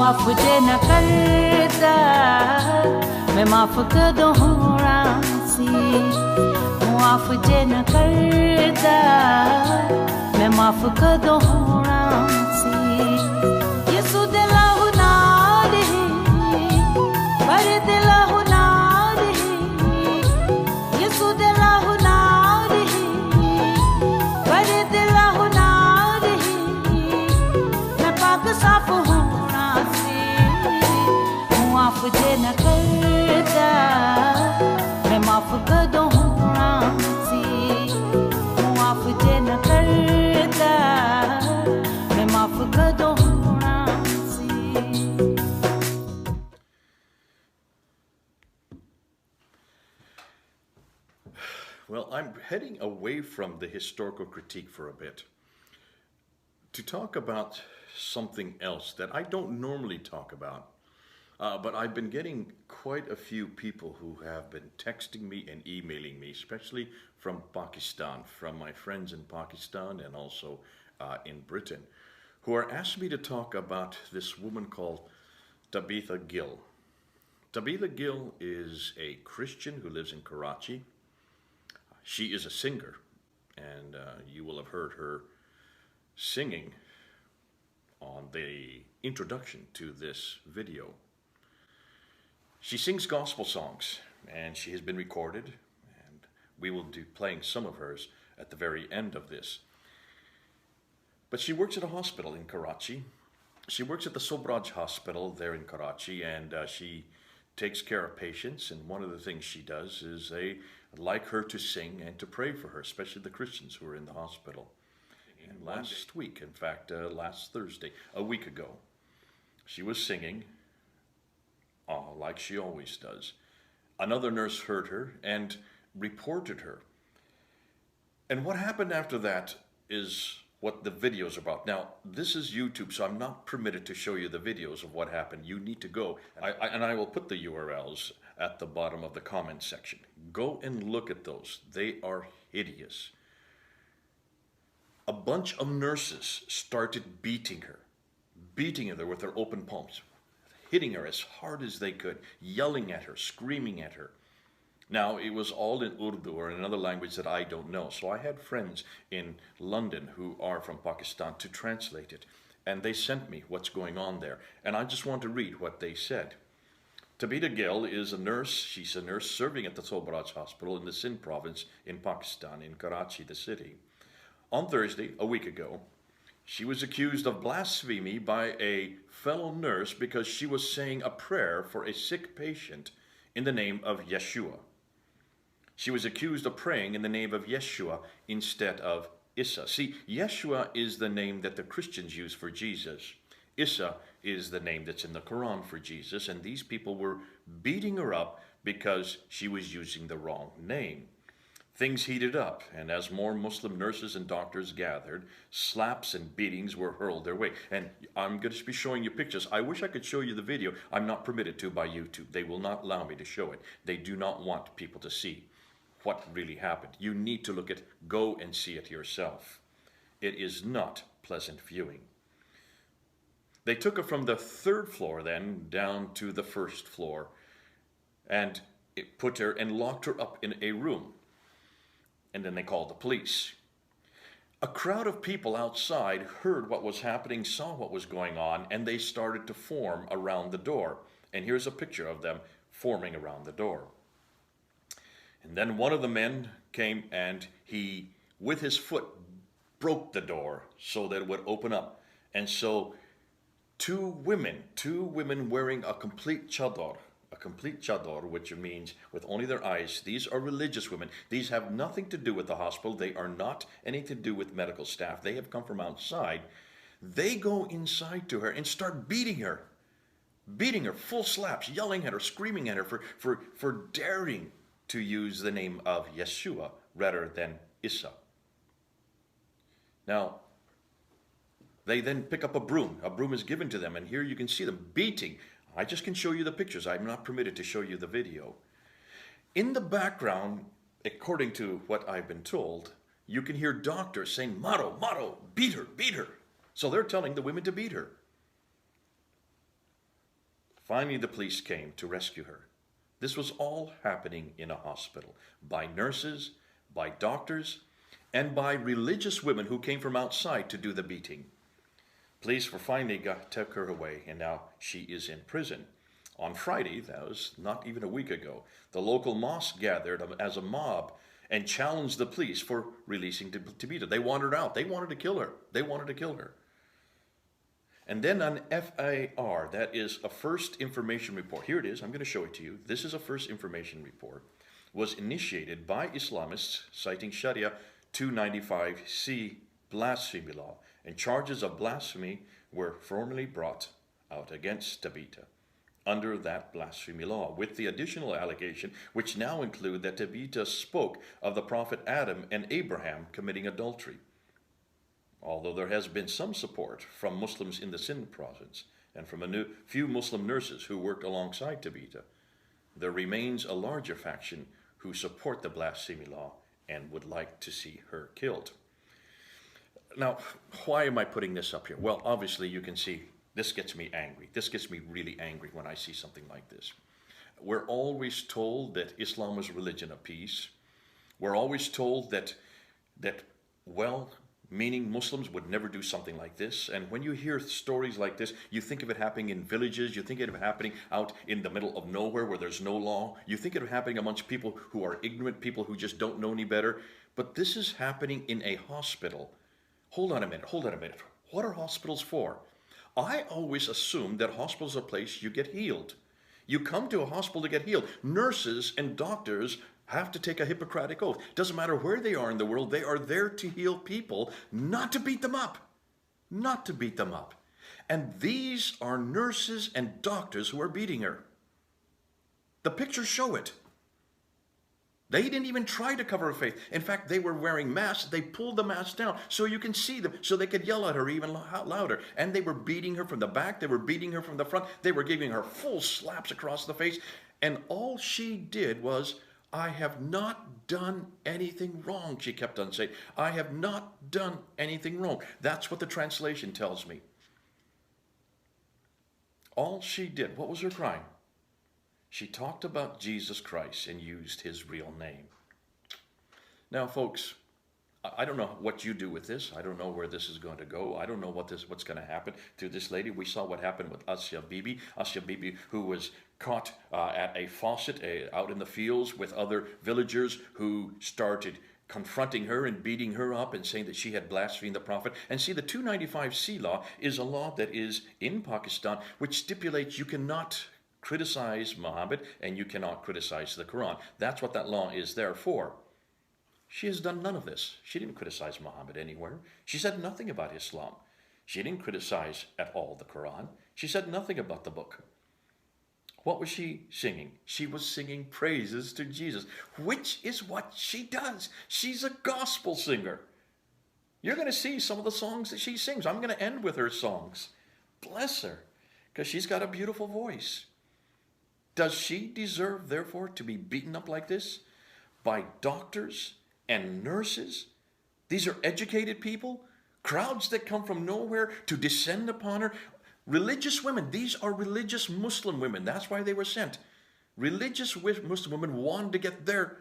माफ जे न करदा मैं माफ कदों होना सी माफ जे न करदा मैं माफ कदों होना सी यसु दिला हुनार है पर दिला हुनार है यसु दिला हुनार है पर दिला हुनार है मैं पाक साफ होना सी माफ जे न करदा मैं माफ कदों होना सी माफ जे न करदा मैं माफ कदों होना सी. Well, I'm heading away from the historical critique for a bit to talk about something else that I don't normally talk about. But I've been getting quite a few people who have been texting me and emailing me, especially from Pakistan, from my friends in Pakistan and also in Britain, who are asking me to talk about this woman called Tabitha Gill. Tabitha Gill is a Christian who lives in Karachi. She is a singer, and you will have heard her singing on the introduction to this video. She sings gospel songs, and she has been recorded, and we will be playing some of hers at the very end of this. But she works at a hospital in Karachi. She works at the Sobhraj Hospital there in Karachi, and she takes care of patients, and one of the things she does is they like her to sing and to pray for her, especially the Christians who are in the hospital. And last week, in fact, last Thursday, a week ago, she was singing, like she always does. Another nurse heard her and reported her. And what happened after that is what the video is about. Now, this is YouTube, so I'm not permitted to show you the videos of what happened. You need to go, and I will put the URLs at the bottom of the comment section. Go and look at those. They are hideous. A bunch of nurses started beating her with their open palms, hitting her as hard as they could, yelling at her, screaming at her. Now, it was all in Urdu or in another language that I don't know. So I had friends in London who are from Pakistan to translate it. And they sent me what's going on there. And I just want to read what they said. Tabitha Gill is a nurse. She's a nurse serving at the Sobhraj Hospital in the Sindh province in Pakistan, in Karachi, the city. On Thursday, a week ago, she was accused of blasphemy by a fellow nurse because she was saying a prayer for a sick patient in the name of Yeshua. She was accused of praying in the name of Yeshua instead of Isa. See, Yeshua is the name that the Christians use for Jesus. Isa is the name that's in the Quran for Jesus, and these people were beating her up because she was using the wrong name. Things heated up, and as more Muslim nurses and doctors gathered, slaps and beatings were hurled their way. And I'm going to be showing you pictures. I wish I could show you the video. I'm not permitted to by YouTube. They will not allow me to show it. They do not want people to see what really happened. You need to look at, go and see it yourself. It is not pleasant viewing. They took her from the third floor then down to the first floor, and it put her and locked her up in a room. And then they called the police. A crowd of people outside heard what was happening, saw what was going on, and they started to form around the door. And here's a picture of them forming around the door. And then one of the men came and he, with his foot, broke the door so that it would open up. And so two women wearing a complete chador, which means with only their eyes. These are religious women. These have nothing to do with the hospital. They are not anything to do with medical staff. They have come from outside. They go inside to her and start beating her, full slaps, yelling at her, screaming at her for daring to use the name of Yeshua rather than Isa. Now, they then pick up a broom. A broom is given to them, and here you can see them beating. I just can show you the pictures. I'm not permitted to show you the video. In the background, according to what I've been told, you can hear doctors saying, "Maro, Maro, beat her, beat her." So they're telling the women to beat her. Finally, the police came to rescue her. This was all happening in a hospital by nurses, by doctors, and by religious women who came from outside to do the beating. Police finally took her away, and now she is in prison. On Friday, that was not even a week ago, the local mosque gathered as a mob and challenged the police for releasing Tabitha. They wanted her out. They wanted to kill her. They wanted to kill her. And then an FIR, that is a first information report. Here it is. I'm going to show it to you. This is a first information report. Was initiated by Islamists citing Sharia 295C blasphemy law, and charges of blasphemy were formally brought out against Tabitha under that blasphemy law, with the additional allegation, which now include that Tabitha spoke of the prophet Adam and Abraham committing adultery. Although there has been some support from Muslims in the Sindh province and from a few Muslim nurses who worked alongside Tabitha, there remains a larger faction who support the blasphemy law and would like to see her killed. Now, why am I putting this up here? Well, obviously you can see this gets me angry. This gets me really angry when I see something like this. We're always told that Islam is a religion of peace. We're always told that well-meaning Muslims would never do something like this. And when you hear stories like this, you think of it happening in villages. You think of it happening out in the middle of nowhere where there's no law. You think of it happening amongst people who are ignorant, people who just don't know any better. But this is happening in a hospital. Hold on a minute. What are hospitals for? I always assumed that hospitals are a place you get healed. You come to a hospital to get healed. Nurses and doctors have to take a Hippocratic oath. Doesn't matter where they are in the world, they are there to heal people, not to beat them up. Not to beat them up. And these are nurses and doctors who are beating her. The pictures show it. They didn't even try to cover her face. In fact, they were wearing masks. They pulled the masks down so you can see them, so they could yell at her even louder. And they were beating her from the back. They were beating her from the front. They were giving her full slaps across the face. And all she did was, "I have not done anything wrong," she kept on saying. "I have not done anything wrong." That's what the translation tells me. All she did, what was her crime? She talked about Jesus Christ and used his real name. Now, folks, I don't know what you do with this. I don't know where this is going to go. I don't know what's going to happen to this lady. We saw what happened with Asya Bibi, who was caught at a faucet out in the fields with other villagers who started confronting her and beating her up and saying that she had blasphemed the prophet. And see, the 295C law is a law that is in Pakistan, which stipulates you cannot criticize Muhammad and you cannot criticize the Quran. That's what that law is there for. She has done none of this. She didn't criticize Muhammad anywhere. She said nothing about Islam. She didn't criticize at all the Quran. She said nothing about the book. What was she singing? She was singing praises to Jesus, which is what she does. She's a gospel singer. You're going to see some of the songs that she sings. I'm going to end with her songs. Bless her, because she's got a beautiful voice. Does she deserve, therefore, to be beaten up like this by doctors and nurses? These are educated people, crowds that come from nowhere to descend upon her. Religious women, these are religious Muslim women. That's why they were sent. Religious Muslim women wanted to get their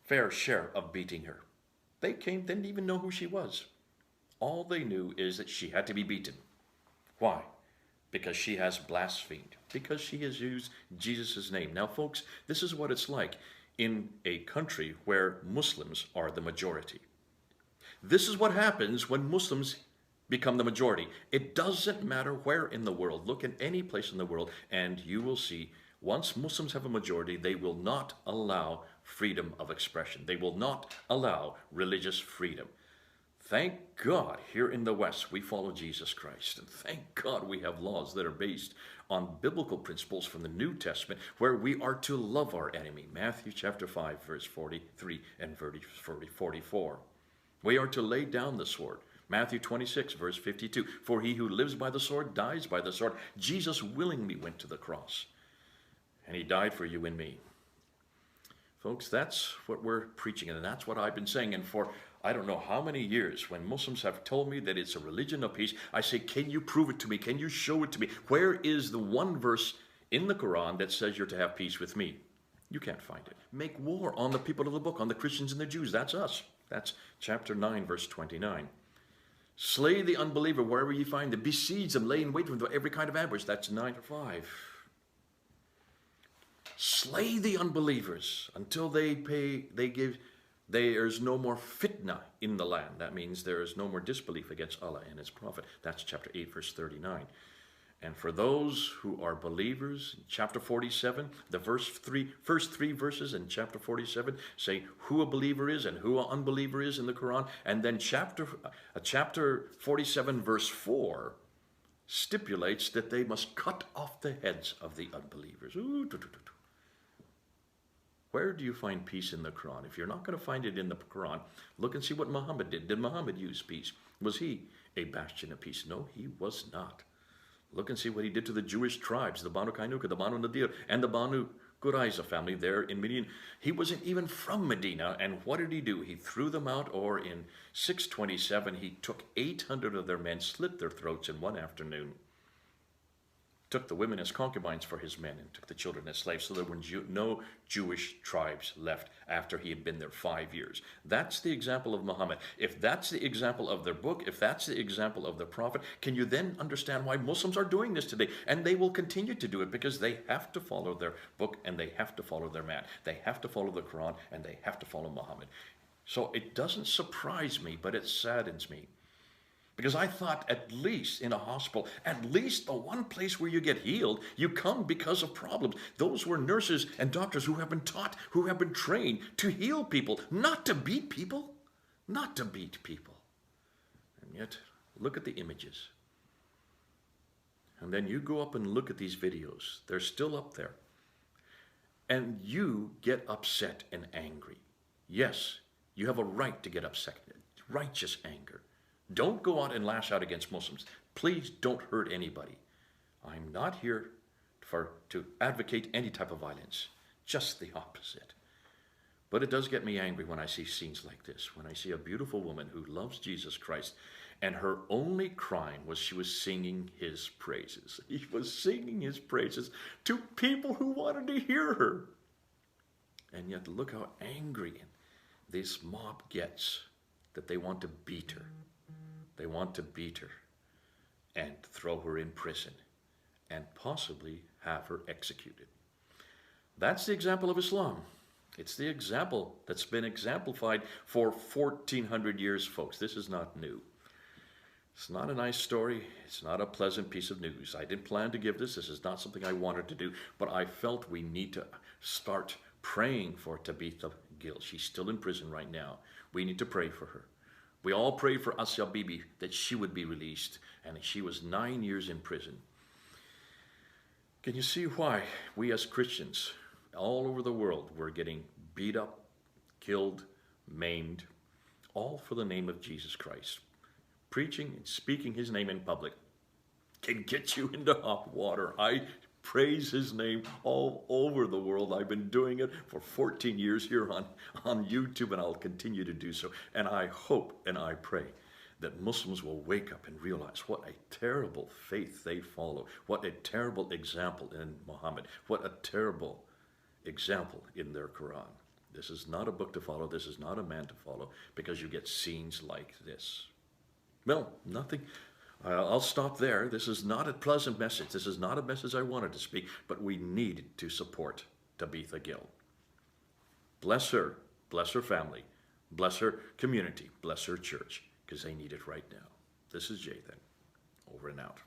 fair share of beating her. They didn't even know who she was. All they knew is that she had to be beaten. Why? Because she has blasphemed, because she has used Jesus' name. Now, folks, this is what it's like in a country where Muslims are the majority. This is what happens when Muslims become the majority. It doesn't matter where in the world. Look at any place in the world, and you will see once Muslims have a majority, they will not allow freedom of expression. They will not allow religious freedom. Thank God here in the West we follow Jesus Christ. And thank God we have laws that are based on biblical principles from the New Testament where we are to love our enemy. Matthew chapter 5 verse 43 and verse 44. We are to lay down the sword. Matthew 26 verse 52. For he who lives by the sword dies by the sword. Jesus willingly went to the cross. And he died for you and me. Folks, that's what we're preaching, and that's what I've been saying. And for I don't know how many years, when Muslims have told me that it's a religion of peace, I say, can you prove it to me? Can you show it to me? Where is the one verse in the Quran that says you're to have peace with me. You can't find it. Make war on the people of the book, on the Christians and the Jews. That's us. That's chapter 9, verse 29. Slay the unbeliever wherever you find them. Besiege them, lay in wait for them, every kind of ambush. That's 9:5. Slay the unbelievers until there's no more fitna in the land. That means there is no more disbelief against Allah and His Prophet. That's chapter 8, verse 39. And for those who are believers, chapter 47, the first three verses in chapter 47 say who a believer is and who an unbeliever is in the Quran. And then chapter 47, verse 4 stipulates that they must cut off the heads of the unbelievers. Where do you find peace in the Quran? If you're not going to find it in the Quran, look and see what Muhammad did. Did Muhammad use peace? Was he a bastion of peace? No, he was not. Look and see what he did to the Jewish tribes, the Banu Kainuka, the Banu Nadir, and the Banu Qurayza family there in Medina. He wasn't even from Medina, and what did he do? He threw them out, or in 627, he took 800 of their men, slit their throats in one afternoon, took the women as concubines for his men, and took the children as slaves, so there were no Jewish tribes left after he had been there 5 years. That's the example of Muhammad. If that's the example of their book, if that's the example of their prophet, can you then understand why Muslims are doing this today? And they will continue to do it because they have to follow their book and they have to follow their man. They have to follow the Quran and they have to follow Muhammad. So it doesn't surprise me, but it saddens me. Because I thought at least in a hospital, at least the one place where you get healed, you come because of problems. Those were nurses and doctors who have been taught, who have been trained to heal people, not to beat people, not to beat people. And yet, look at the images. And then you go up and look at these videos. They're still up there. And you get upset and angry. Yes, you have a right to get upset, righteous anger. Don't go out and lash out against Muslims. Please don't hurt anybody. I'm not here to advocate any type of violence. Just the opposite. But it does get me angry when I see scenes like this. When I see a beautiful woman who loves Jesus Christ and her only crime was she was singing His praises. He was singing His praises to people who wanted to hear her. And yet look how angry this mob gets that they want to beat her. They want to beat her and throw her in prison and possibly have her executed. That's the example of Islam. It's the example that's been exemplified for 1,400 years, folks. This is not new. It's not a nice story. It's not a pleasant piece of news. I didn't plan to give this. This is not something I wanted to do, but I felt we need to start praying for Tabitha Gill. She's still in prison right now. We need to pray for her. We all prayed for Asya Bibi that she would be released, and she was 9 years in prison. Can you see why we as Christians all over the world were getting beat up, killed, maimed, all for the name of Jesus Christ? Preaching and speaking His name in public can get you into hot water. I praise His name all over the world. I've been doing it for 14 years here on YouTube, and I'll continue to do so. And I hope and I pray that Muslims will wake up and realize what a terrible faith they follow, what a terrible example in Muhammad, what a terrible example in their Quran. This is not a book to follow. This is not a man to follow, because you get scenes like this. Well, nothing. I'll stop there. This is not a pleasant message. This is not a message I wanted to speak, but we needed to support Tabitha Gill. Bless her family, bless her community, bless her church, because they need it right now. This is Jathan, over and out.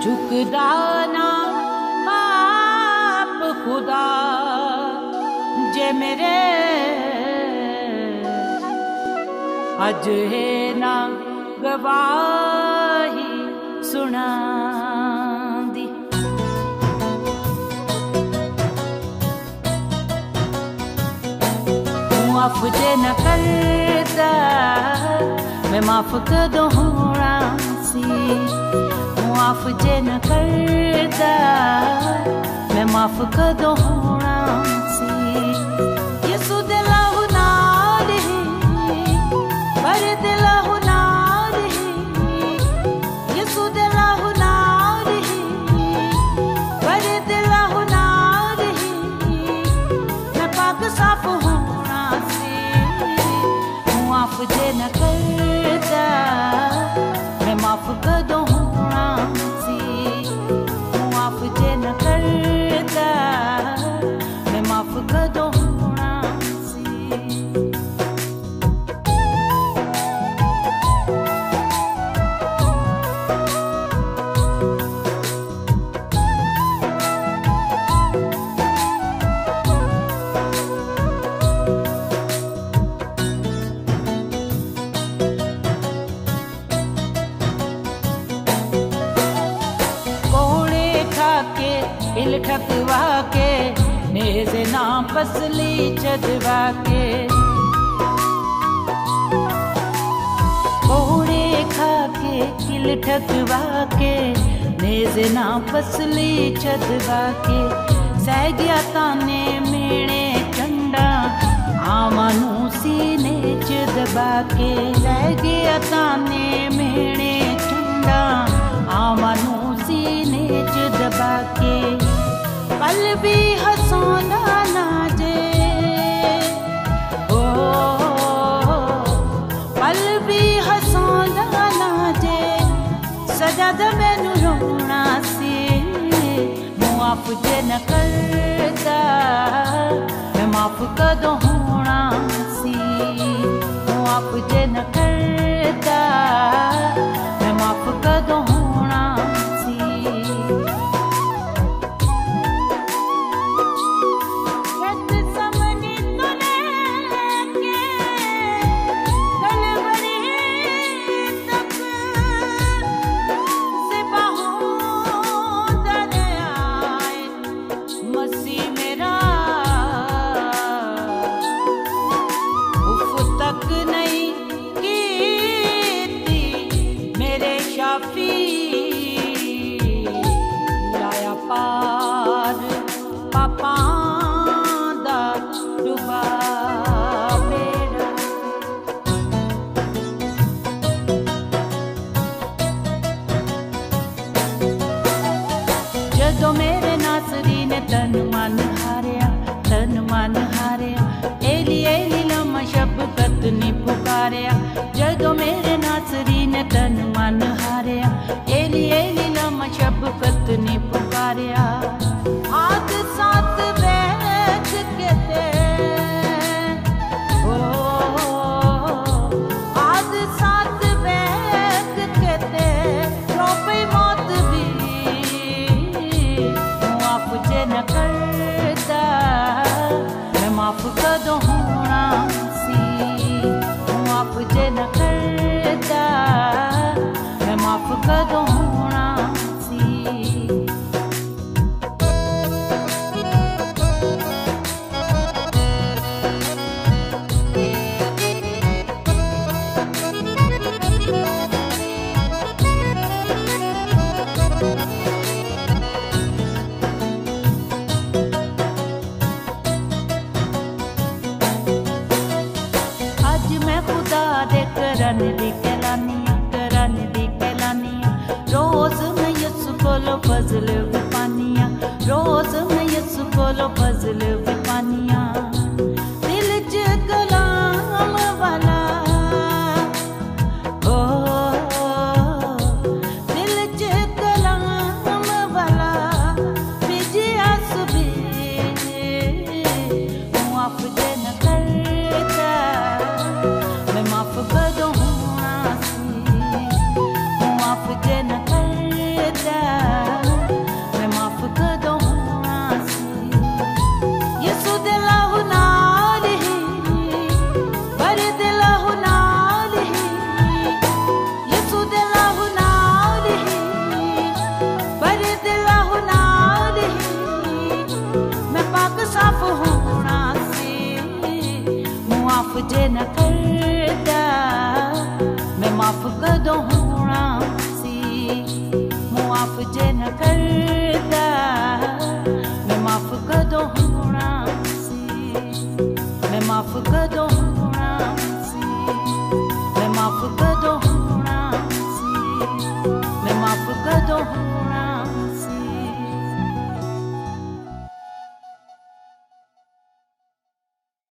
ठुकराना आप खुदा जे मेरे अज है ना गवाही सुना मुआफ जे न करदा मैं माफ कदों होना सी मुआफ जे न करदा मैं माफ कदों होना सी यसु दिला हुनार है पर दिला हुनार है यसु दिला हुनार है पर दिला हुनार है मैं पाक साफ होना सी मुआफ जे न करदा मैं माफ कदों होना सी मुआफ जे न करदा मैं माफ कदों होना सी इल ठकवा के नेज़े ना पसली चदवा के कोड़े खा के इल ठकवा के नेज़े ना पसली चदवा के सह गया ताने मेणे चंडा आमानू सीने च दबा के सह गया ताने मेणे चंडा आमानू सीने च दबा के पल भी हंसोना ना जे ओ पल भी हंसोना ना जे सजा द मैनू रोना सी मुआफ जे न करदा मैं माफ कदों होना सी मुआफ जे न करदा मैं माफ कदों होना सी तन मन हारिया एली एली लम्मा शबकत ने पुकारिया जदों मेरे नासरी ने तन मन हारिया एली एली लम्मा शबकत ने पुकारिया हाथ साथ बैठ के ते ओ हाथ साथ बैठ के ते रोपे मौत भी मुआफ जे न करदा मैं माफ कदों होना सी मुआफ जे न करदा मैं माफ कदों होना सी करन दी कहलानिया रोज मैं यसु कोलो फजल विपानिया रोज मैं यसु कोलो फजल विपानिया दिल च कलाम वाला ओ दिल च कलाम वाला बिजिया सुबे मुआफ जे न करदा मैं माफ कदों होना सी मुआफ जे न करदा मैं माफ कदों होना सी माफ जे न करदा मैं माफ कदों होना सी मुआफ जे न करदा मैं माफ कदों होना सी मैं माफ कदों होना सी मैं माफ कदों होना सी मैं माफ कदों